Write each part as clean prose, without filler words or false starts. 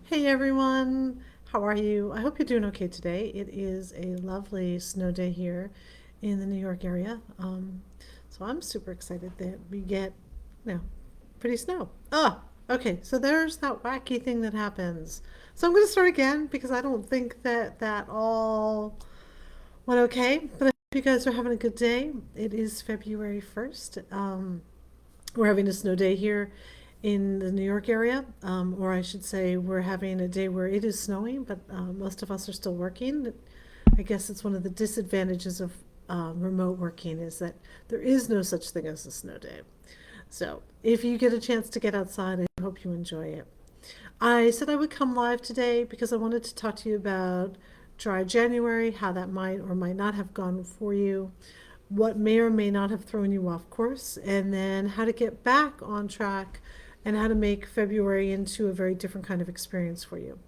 Hey everyone, how are you? I hope you're doing okay today. It is a lovely snow day here in the New York area. So I'm super excited that we get, you know, pretty snow. Okay, so there's that wacky thing that happens. So I'm going to start again because I don't think that all went okay, but I hope you guys are having a good day. It is February 1st. We're having a snow day here in the New York area, or I should say, we're having a day where it is snowing, but most of us are still working. I guess it's one of the disadvantages of remote working is that there is no such thing as a snow day. So if you get a chance to get outside, I hope you enjoy it. I said I would come live today because I wanted to talk to you about dry January, how that might or might not have gone for you, what may or may not have thrown you off course, and then how to get back on track and how to make February into a very different kind of experience for you.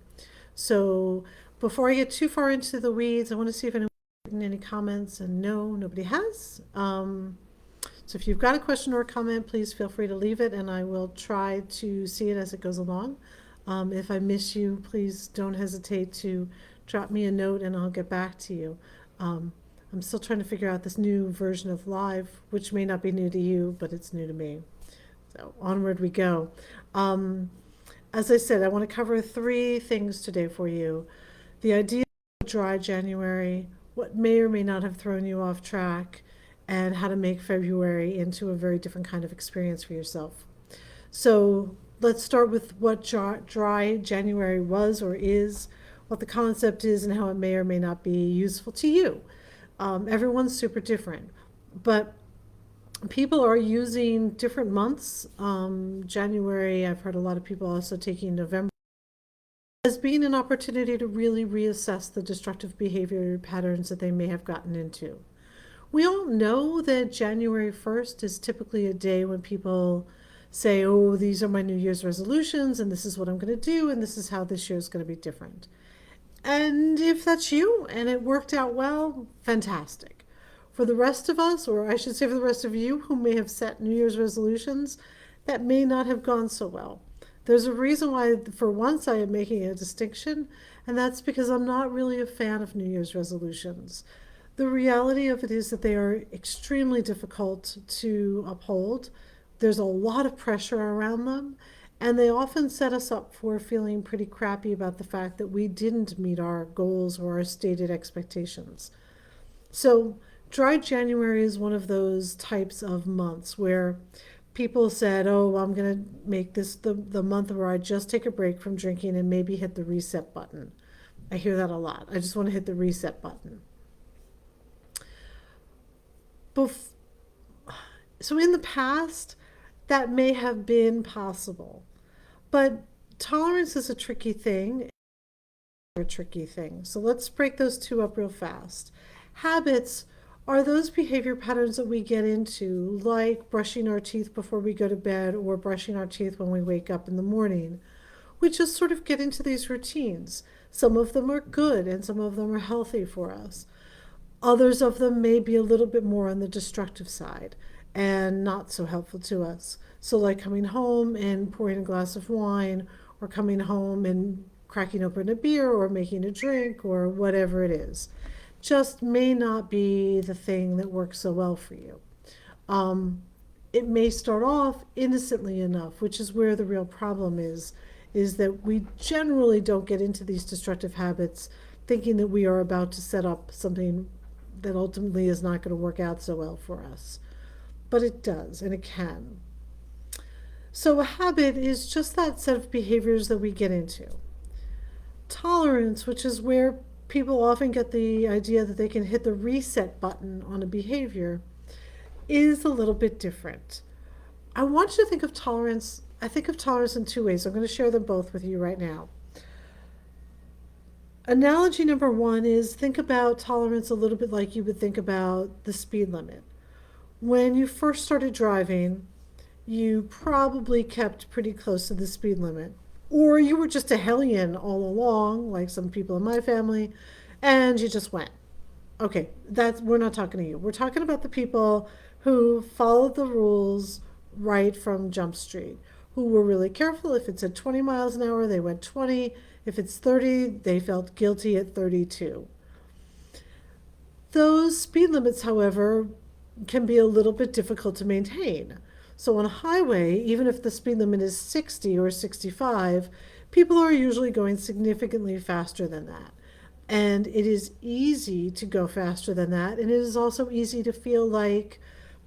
So before I get too far into the weeds, I want to see if anyone's written any comments, and no, nobody has. So if you've got a question or a comment, please feel free to leave it, and I will try to see it as it goes along. If I miss you, please don't hesitate to drop me a note, and I'll get back to you. I'm still trying to figure out this new version of Live, which may not be new to you, but it's new to me. So onward we go. Um, as I said, I want to cover three things today for you. The idea of dry January, what may or may not have thrown you off track, and how to make February into a very different kind of experience for yourself. So let's start with what dry January was or is, what the concept is, and how it may or may not be useful to you. Everyone's super different, but people are using different months. January, I've heard a lot of people also taking November as being an opportunity to really reassess the destructive behavior patterns that they may have gotten into. We all know that January 1st is typically a day when people say, oh, these are my New Year's resolutions, and this is what I'm going to do, and this is how this year is going to be different. And if that's you and it worked out well, fantastic. For the rest of us, or I should say for the rest of you who may have set New Year's resolutions, that may not have gone so well. There's a reason why, for once, I am making a distinction, and that's because I'm not really a fan of New Year's resolutions. The reality of it is that they are extremely difficult to uphold. There's a lot of pressure around them, and they often set us up for feeling pretty crappy about the fact that we didn't meet our goals or our stated expectations. So, dry January is one of those types of months where people said, oh, I'm going to make this the month where I just take a break from drinking and maybe hit the reset button. I hear that a lot. I just want to hit the reset button. Bef- so, in the past, that may have been possible. But tolerance is a tricky thing, a tricky thing. So let's break those two up real fast. Habits are those behavior patterns that we get into, like brushing our teeth before we go to bed or brushing our teeth when we wake up in the morning. We just sort of get into these routines. Some of them are good and some of them are healthy for us. Others of them may be a little bit more on the destructive side and not so helpful to us. So, like coming home and pouring a glass of wine, or coming home and cracking open a beer, or making a drink, or whatever it is, just may not be the thing that works so well for you. Um, it may start off innocently enough, which is where the real problem is that we generally don't get into these destructive habits thinking that we are about to set up something that ultimately is not going to work out so well for us. But it does, and it can. So, a habit is just that set of behaviors that we get into. Tolerance, which is where people often get the idea that they can hit the reset button on a behavior, is a little bit different. I want you to think of tolerance. I think of tolerance in two ways. I'm going to share them both with you right now. Analogy number one is think about tolerance a little bit like you would think about the speed limit. When you first started driving, you probably kept pretty close to the speed limit. Or you were just a hellion all along, like some people in my family, and you just went. Okay, that's we're not talking to you. We're talking about the people who followed the rules right from Jump Street, who were really careful. If it said 20 miles an hour, they went 20. If it's 30, they felt guilty at 32. Those speed limits, however, can be a little bit difficult to maintain. So on a highway, even if the speed limit is 60 or 65, people are usually going significantly faster than that. And it is easy to go faster than that. And it is also easy to feel like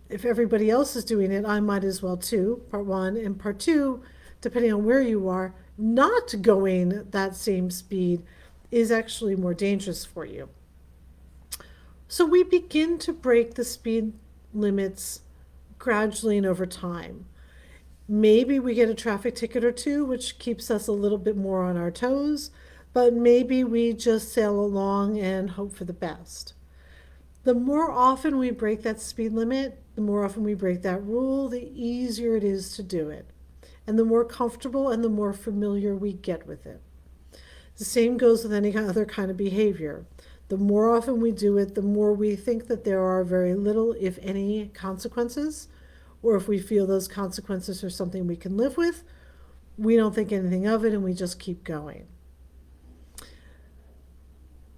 if everybody else is doing it, I might as well too, part one. And part two, depending on where you are, not going that same speed is actually more dangerous for you. So we begin to break the speed limits gradually and over time. Maybe we get a traffic ticket or two, which keeps us a little bit more on our toes, but maybe we just sail along and hope for the best. The more often we break that speed limit, the more often we break that rule, the easier it is to do it. And the more comfortable and the more familiar we get with it. The same goes with any other kind of behavior. The more often we do it, the more we think that there are very little, if any, consequences, or if we feel those consequences are something we can live with, we don't think anything of it and we just keep going.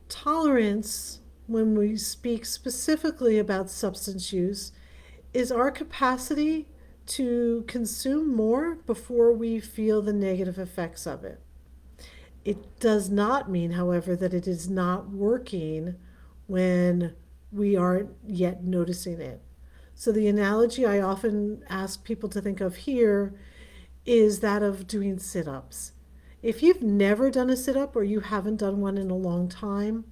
Tolerance, when we speak specifically about substance use, is our capacity to consume more before we feel the negative effects of it. It does not mean, however, that it is not working when we aren't yet noticing it. So the analogy I often ask people to think of here is that of doing sit-ups. If you've never done a sit-up or you haven't done one in a long time,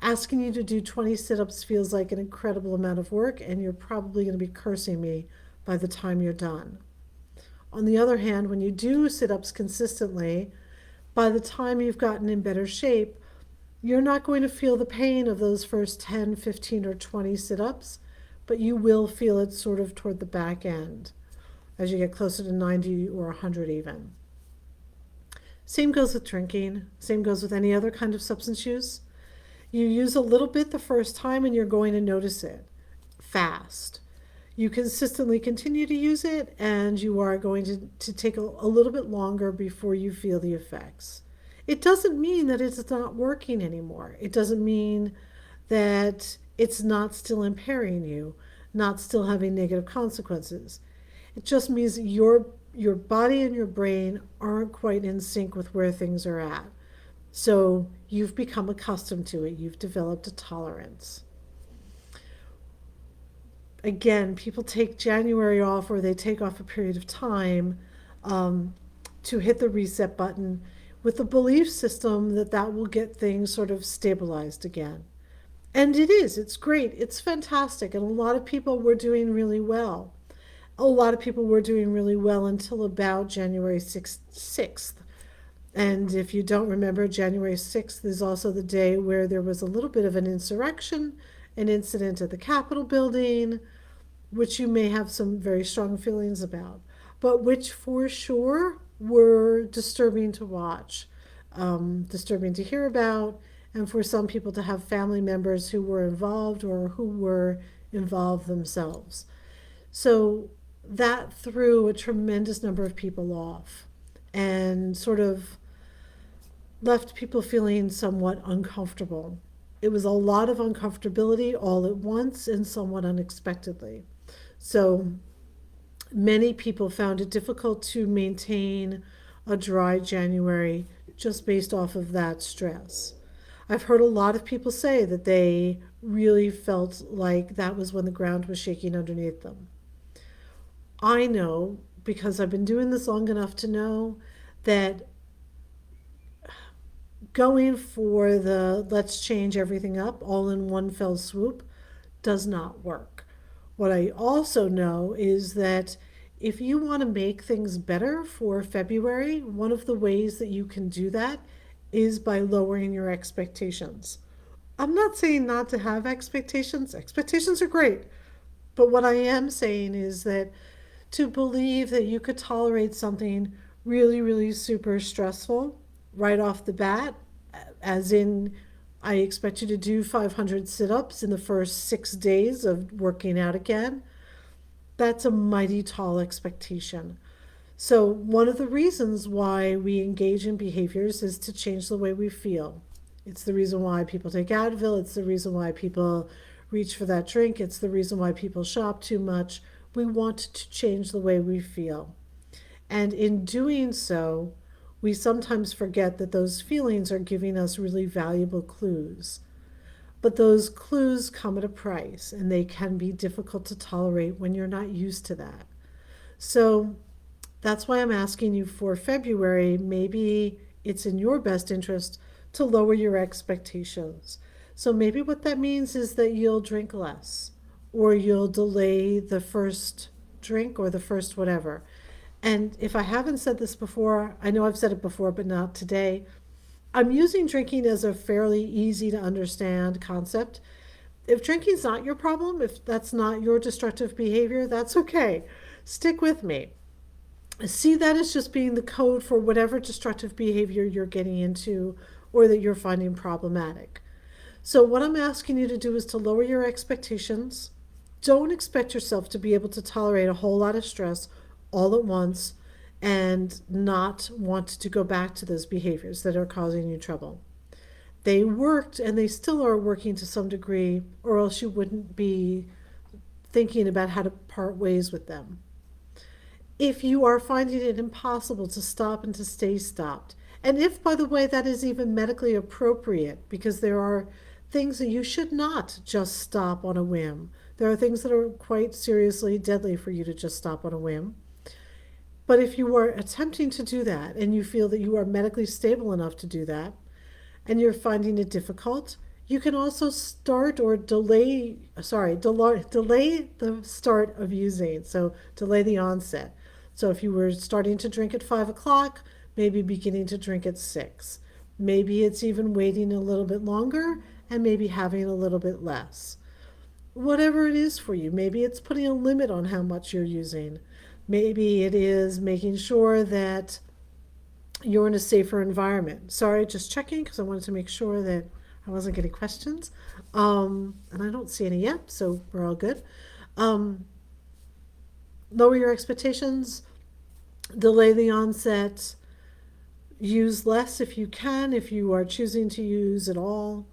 asking you to do 20 sit-ups feels like an incredible amount of work, and you're probably going to be cursing me by the time you're done. On the other hand, when you do sit-ups consistently, by the time you've gotten in better shape, you're not going to feel the pain of those first 10, 15, or 20 sit-ups, but you will feel it sort of toward the back end as you get closer to 90 or 100 even. Same goes with drinking. Same goes with any other kind of substance use. You use a little bit the first time and you're going to notice it fast. You consistently continue to use it and you are going to take a little bit longer before you feel the effects. It doesn't mean that it's not working anymore. It doesn't mean that it's not still impairing you, not still having negative consequences. It just means that your body and your brain aren't quite in sync with where things are at. So you've become accustomed to it. You've developed a tolerance. Again, people take January off or they take off a period of time to hit the reset button with the belief system that that will get things sort of stabilized again. And it is. It's great. It's fantastic. And a lot of people were doing really well. A lot of people were doing really well until about January 6th. And if you don't remember, January 6th is also the day where there was a little bit of an insurrection, an incident at the Capitol building, which you may have some very strong feelings about, but which for sure were disturbing to watch, disturbing to hear about, and for some people to have family members who were involved or who were involved themselves. So that threw a tremendous number of people off and sort of left people feeling somewhat uncomfortable. It was a lot of uncomfortability all at once and somewhat unexpectedly. So many people found it difficult to maintain a dry January just based off of that stress. I've heard a lot of people say that they really felt like that was when the ground was shaking underneath them. I know, because I've been doing this long enough to know that going for the let's change everything up all in one fell swoop does not work. What I also know is that if you want to make things better for February, one of the ways that you can do that is by lowering your expectations. I'm not saying not to have expectations. Expectations are great. But what I am saying is that to believe that you could tolerate something really, really super stressful right off the bat, as in, I expect you to do 500 sit-ups in the first 6 days of working out again, that's a mighty tall expectation. So, one of the reasons why we engage in behaviors is to change the way we feel. It's the reason why people take Advil. It's the reason why people reach for that drink. It's the reason why people shop too much. We want to change the way we feel. And in doing so, we sometimes forget that those feelings are giving us really valuable clues. But those clues come at a price, and they can be difficult to tolerate when you're not used to that. So that's why I'm asking you for February. Maybe it's in your best interest to lower your expectations. So maybe what that means is that you'll drink less, or you'll delay the first drink or the first whatever. And if I haven't said this before, I know I've said it before, but not today. I'm using drinking as a fairly easy to understand concept. If drinking's not your problem, if that's not your destructive behavior, that's okay. Stick with me. See that as just being the code for whatever destructive behavior you're getting into or that you're finding problematic. So, what I'm asking you to do is to lower your expectations. Don't expect yourself to be able to tolerate a whole lot of stress all at once and not want to go back to those behaviors that are causing you trouble. They worked and they still are working to some degree, or else you wouldn't be thinking about how to part ways with them. If you are finding it impossible to stop and to stay stopped, and if, by the way, that is even medically appropriate, because there are things that you should not just stop on a whim. There are things that are quite seriously deadly for you to just stop on a whim. But if you are attempting to do that and you feel that you are medically stable enough to do that, and you're finding it difficult, you can also start or delay the start of using. So delay the onset. So if you were starting to drink at 5 o'clock, maybe beginning to drink at 6. Maybe it's even waiting a little bit longer and maybe having a little bit less. Whatever it is for you, maybe it's putting a limit on how much you're using. Maybe it is making sure that you're in a safer environment. Sorry, just checking because I wanted to make sure that I wasn't getting questions. And I don't see any yet, so we're all good. Um, Lower your expectations, delay the onset, use less if you can, if you are choosing to use at all.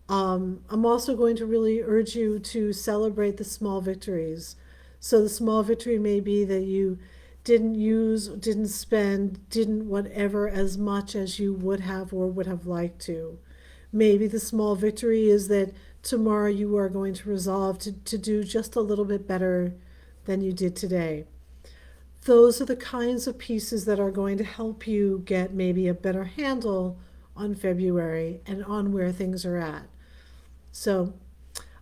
I'm also going to really urge you to celebrate the small victories. So the small victory may be that you didn't use, didn't spend, didn't whatever as much as you would have or would have liked to. Maybe the small victory is that tomorrow you are going to resolve to do just a little bit better than you did today. Those are the kinds of pieces that are going to help you get maybe a better handle on February and on where things are at. So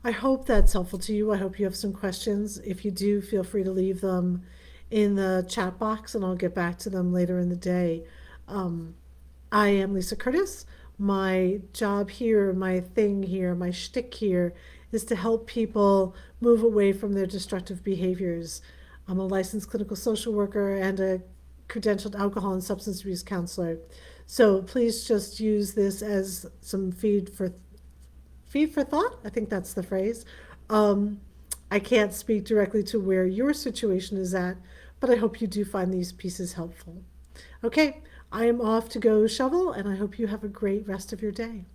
I hope that's helpful to you. I hope you have some questions. If you do, feel free to leave them in the chat box and I'll get back to them later in the day. I am Lisa Curtis. My job here, my thing here, my shtick here is to help people move away from their destructive behaviors. I'm a licensed clinical social worker and a credentialed alcohol and substance abuse counselor. So please just use this as some feed for thought. I think that's the phrase. I can't speak directly to where your situation is at, but I hope you do find these pieces helpful. Okay, I am off to go shovel, and I hope you have a great rest of your day.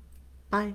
Bye.